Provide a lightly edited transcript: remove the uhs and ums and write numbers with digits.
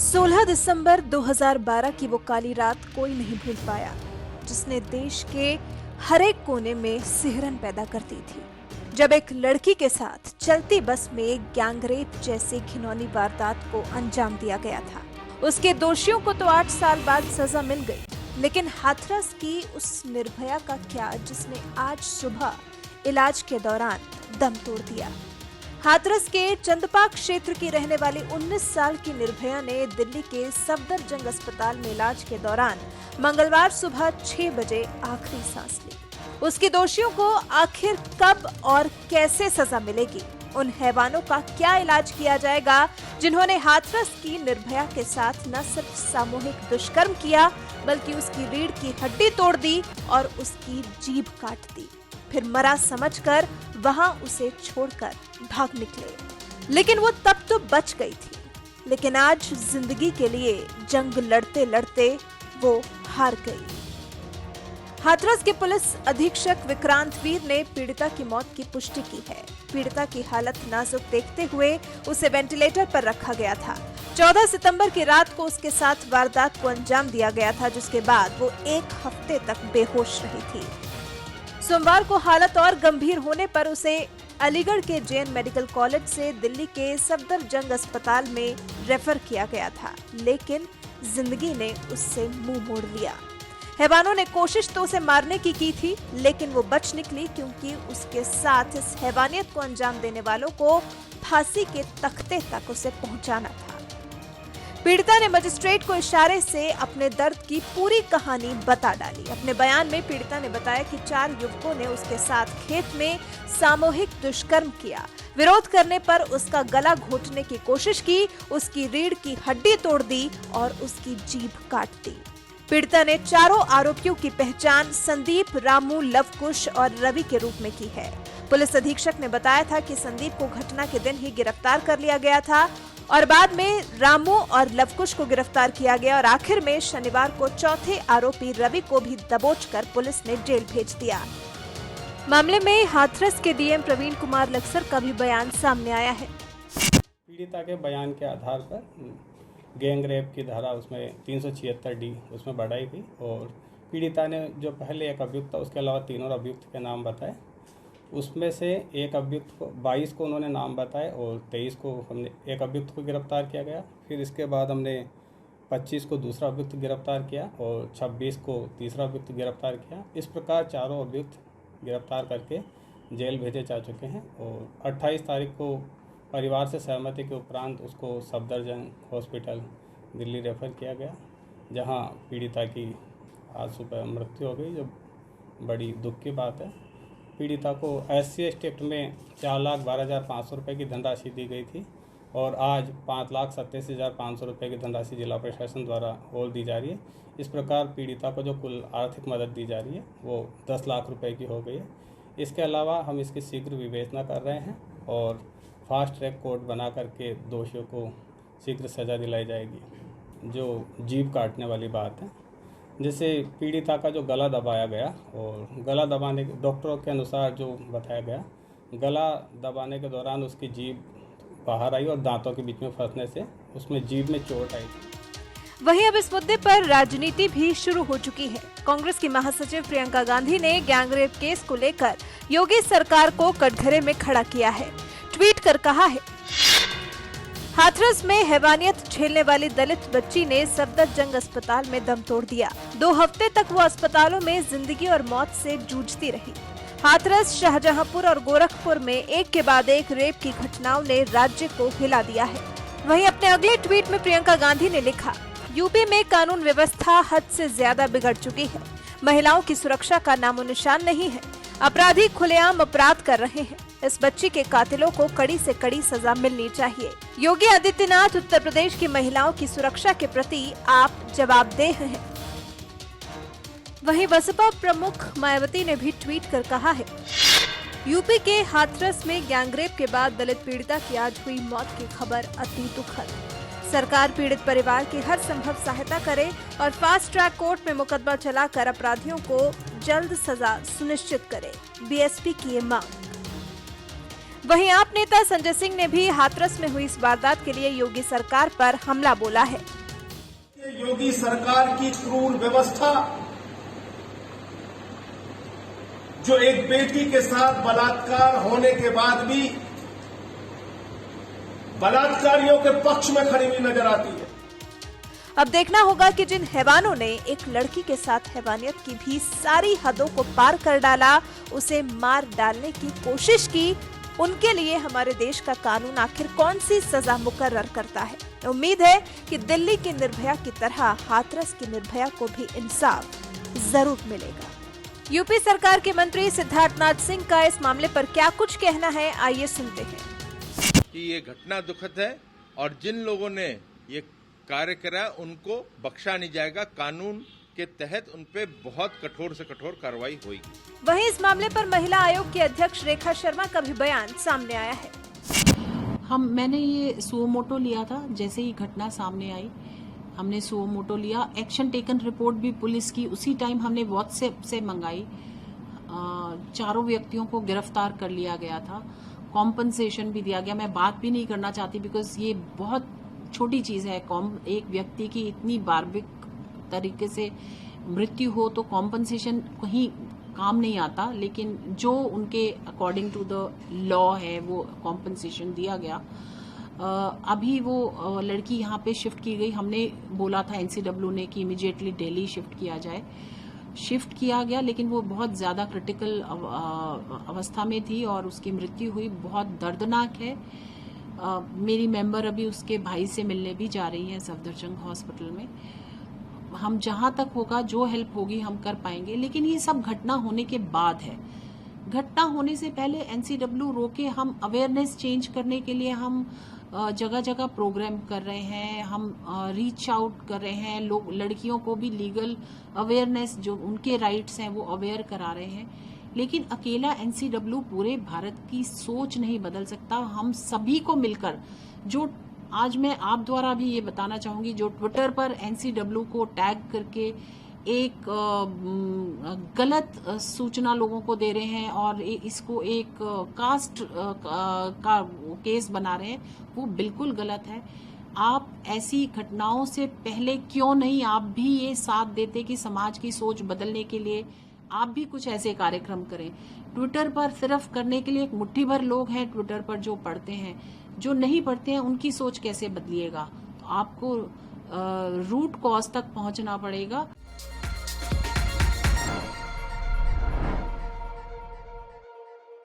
16 दिसंबर 2012 की वो काली रात कोई नहीं भूल पाया, जिसने देश के हर एक कोने में सिहरन पैदा करती थी। जब एक लड़की के साथ चलती बस में गैंगरेप जैसी घिनौनी वारदात को अंजाम दिया गया था। उसके दोषियों को तो 8 साल बाद सजा मिल गई, लेकिन हाथरस की उस निर्भया का क्या, जिसने आज सुबह इलाज के दौरान दम तोड़ दिया। हाथरस के चंदपा क्षेत्र की रहने वाली 19 साल की निर्भया ने दिल्ली के सफदरजंग अस्पताल में इलाज के दौरान मंगलवार सुबह 6 बजे आखिरी सांस ली। उसके दोषियों को आखिर कब और कैसे सजा मिलेगी? उन हैवानों का क्या इलाज किया जाएगा जिन्होंने हाथरस की निर्भया के साथ न सिर्फ सामूहिक दुष्कर्म किया, बल्कि उसकी रीढ़ की हड्डी तोड़ दी और उसकी जीभ काट दी, फिर मरा समझकर वहां उसे छोड़कर भाग निकले। लेकिन वो तब तो बच गई थी, लेकिन आज जिंदगी के लिए जंग लड़ते लड़ते वो हार गई। हाथरस के पुलिस अधीक्षक विक्रांत वीर ने पीड़िता की मौत की पुष्टि की है। पीड़िता की हालत नाजुक देखते हुए उसे वेंटिलेटर पर रखा गया था। 14 सितंबर की रात को उसके साथ वारदात को अंजाम दिया गया था, जिसके बाद वो 1 हफ्ते तक बेहोश रही थी। सोमवार को हालत और गंभीर होने पर उसे अलीगढ़ के जैन मेडिकल कॉलेज से दिल्ली के सफदरजंग अस्पताल में रेफर किया गया था, लेकिन जिंदगी ने उससे मुंह मोड़ लिया। हैवानों ने कोशिश तो उसे मारने की थी, लेकिन वो बच निकली, क्योंकि उसके साथ इस हैवानियत को अंजाम देने वालों को फांसी के तख्ते तक उसे पहुंचाना था। पीड़िता ने मजिस्ट्रेट को इशारे से अपने दर्द की पूरी कहानी बता डाली। अपने बयान में पीड़िता ने बताया कि 4 युवकों ने उसके साथ खेत में सामूहिक दुष्कर्म किया। विरोध करने पर उसका गला घोटने की कोशिश की, उसकी रीढ़ की हड्डी तोड़ दी और उसकी जीभ काट दी। पीड़िता ने चारों आरोपियों की पहचान संदीप, रामू, लवकुश और रवि के रूप में की है। पुलिस अधीक्षक ने बताया था कि संदीप को घटना के दिन ही गिरफ्तार कर लिया गया था और बाद में रामू और लवकुश को गिरफ्तार किया गया और आखिर में शनिवार को चौथे आरोपी रवि को भी दबोचकर पुलिस ने जेल भेज दिया। मामले में हाथरस के डीएम प्रवीण कुमार लक्सर का भी बयान सामने आया है। पीड़िता के बयान के आधार पर गैंग रेप की धारा उसमें 376D उसमें बढ़ाई गई और पीड़िता ने जो पहले एक अभियुक्त था, उसके अलावा 3 और अभियुक्त के नाम बताए। उसमें से एक अभियुक्त को 22 को उन्होंने नाम बताए और 23 को हमने एक अभियुक्त को गिरफ्तार किया गया। फिर इसके बाद हमने 25 को दूसरा अभियुक्त गिरफ्तार किया और 26 को तीसरा अभियुक्त गिरफ्तार किया। इस प्रकार चारों अभियुक्त गिरफ्तार करके जेल भेजे जा चुके हैं और 28 तारीख को परिवार से सहमति के उपरांत उसको सफदरजंग हॉस्पिटल दिल्ली रेफर किया गया, जहां पीड़िता की आज सुबह मृत्यु हो गई, जो बड़ी दुख की बात है। पीड़िता को SC एक्ट में 4,12,500 रुपये की धनराशि दी गई थी और आज 5,87,500 रुपये की धनराशि जिला प्रशासन द्वारा और दी जा रही है। इस प्रकार पीड़िता को जो कुल आर्थिक मदद दी जा रही है वो 10 लाख रुपए की हो गई है। इसके अलावा हम इसकी शीघ्र विवेचना कर रहे हैं और फास्ट ट्रैक कोर्ट बना करके दोषियों को शीघ्र सज़ा दिलाई जाएगी। जो जीभ काटने वाली बात है, जैसे पीड़िता का जो गला दबाया गया और गला दबाने के डॉक्टरों के अनुसार जो बताया गया, गला दबाने के दौरान उसकी जीभ बाहर आई और दांतों के बीच में फंसने से उसमें जीभ में चोट आई। वहीं अब इस मुद्दे पर राजनीति भी शुरू हो चुकी है। कांग्रेस की महासचिव प्रियंका गांधी ने गैंगरेप केस को लेकर योगी सरकार को कटघरे में खड़ा किया है। ट्वीट कर कहा है, हाथरस में हैवानियत झेलने वाली दलित बच्ची ने सफदरजंग अस्पताल में दम तोड़ दिया। 2 हफ्ते तक वो अस्पतालों में जिंदगी और मौत से जूझती रही। हाथरस, शाहजहांपुर और गोरखपुर में एक के बाद एक रेप की घटनाओं ने राज्य को हिला दिया है। वहीं अपने अगले ट्वीट में प्रियंका गांधी ने लिखा, यूपी में कानून व्यवस्था हद से ज्यादा बिगड़ चुकी है। महिलाओं की सुरक्षा का नामो निशान नहीं है। अपराधी खुलेआम अपराध कर रहे हैं। इस बच्ची के कातिलों को कड़ी से कड़ी सजा मिलनी चाहिए। योगी आदित्यनाथ, उत्तर प्रदेश की महिलाओं की सुरक्षा के प्रति आप जवाबदेह हैं। वहीं बसपा प्रमुख मायावती ने भी ट्वीट कर कहा है, यूपी के हाथरस में गैंगरेप के बाद दलित पीड़िता की आज हुई मौत की खबर अति दुखद। सरकार पीड़ित परिवार की हर संभव सहायता करे और फास्ट ट्रैक कोर्ट में मुकदमा चलाकर अपराधियों को जल्द सजा सुनिश्चित करे। बीएसपी की ये मांग। वहीं आप नेता संजय सिंह ने भी हाथरस में हुई इस वारदात के लिए योगी सरकार पर हमला बोला है। योगी सरकार की क्रूर व्यवस्था, जो एक बेटी के साथ बलात्कार होने के बाद भी बलात्कारियों के पक्ष में खड़ी हुई नजर आती है। अब देखना होगा कि जिन हैवानों ने एक लड़की के साथ हैवानियत की भी सारी हदों को पार कर डाला, उसे मार डालने की कोशिश की, उनके लिए हमारे देश का कानून आखिर कौन सी सजा मुकर्रर करता है। उम्मीद है कि दिल्ली की निर्भया की तरह हाथरस की निर्भया को भी इंसाफ जरूर मिलेगा। यूपी सरकार के मंत्री सिद्धार्थनाथ सिंह का इस मामले पर क्या कुछ कहना है, आइए सुनते हैं। कि ये घटना दुखद है और जिन लोगों ने ये कार्य करा उनको बख्शा नहीं जाएगा। कानून के तहत उन पे बहुत कठोर से कठोर कार्रवाई होगी। वहीं इस मामले पर महिला आयोग की अध्यक्ष रेखा शर्मा का भी बयान सामने आया है। मैंने ये सुओ मोटो लिया था, जैसे ही घटना सामने आई हमने सुओ मोटो लिया। एक्शन टेकन रिपोर्ट भी पुलिस की उसी टाइम हमने व्हाट्सएप से मंगाई। 4 व्यक्तियों को गिरफ्तार कर लिया गया था, कॉम्पनसेशन भी दिया गया। मैं बात भी नहीं करना चाहती बिकॉज ये बहुत छोटी चीज है। एक व्यक्ति की इतनी बार्बिक तरीके से मृत्यु हो तो कॉम्पनसेशन कहीं काम नहीं आता, लेकिन जो उनके अकॉर्डिंग टू द लॉ है वो कॉम्पनसेशन दिया गया। अभी वो लड़की यहाँ पे शिफ्ट की गई। हमने बोला था एनसीडब्ल्यू ने कि इमीडिएटली दिल्ली शिफ्ट किया जाए। शिफ्ट किया गया, लेकिन वो बहुत ज़्यादा क्रिटिकल अवस्था में थी और उसकी मृत्यु हुई। बहुत दर्दनाक है। मेरी मेंबर अभी उसके भाई से मिलने भी जा रही है सफदरजंग हॉस्पिटल में। हम जहां तक होगा, जो हेल्प होगी हम कर पाएंगे, लेकिन ये सब घटना होने के बाद है। घटना होने से पहले एनसीडब्ल्यू रोके हम अवेयरनेस चेंज करने के लिए हम जगह जगह प्रोग्राम कर रहे हैं, हम रीच आउट कर रहे हैं। लोग, लड़कियों को भी लीगल अवेयरनेस, जो उनके राइट्स हैं वो अवेयर करा रहे हैं। लेकिन अकेला एनसीडब्ल्यू पूरे भारत की सोच नहीं बदल सकता। हम सभी को मिलकर, जो आज मैं आप द्वारा भी ये बताना चाहूंगी, जो ट्विटर पर एनसीडब्ल्यू को टैग करके एक गलत सूचना लोगों को दे रहे हैं और इसको एक कास्ट का केस बना रहे हैं, वो बिल्कुल गलत है। आप ऐसी घटनाओं से पहले क्यों नहीं आप भी ये साथ देते कि समाज की सोच बदलने के लिए आप भी कुछ ऐसे कार्यक्रम करें। ट्विटर पर सिर्फ करने के लिए एक मुट्ठी भर लोग हैं ट्विटर पर जो पढ़ते हैं, जो नहीं पढ़ते हैं उनकी सोच कैसे बदलिएगा। तो आपको रूट कॉज तक पहुंचना पड़ेगा।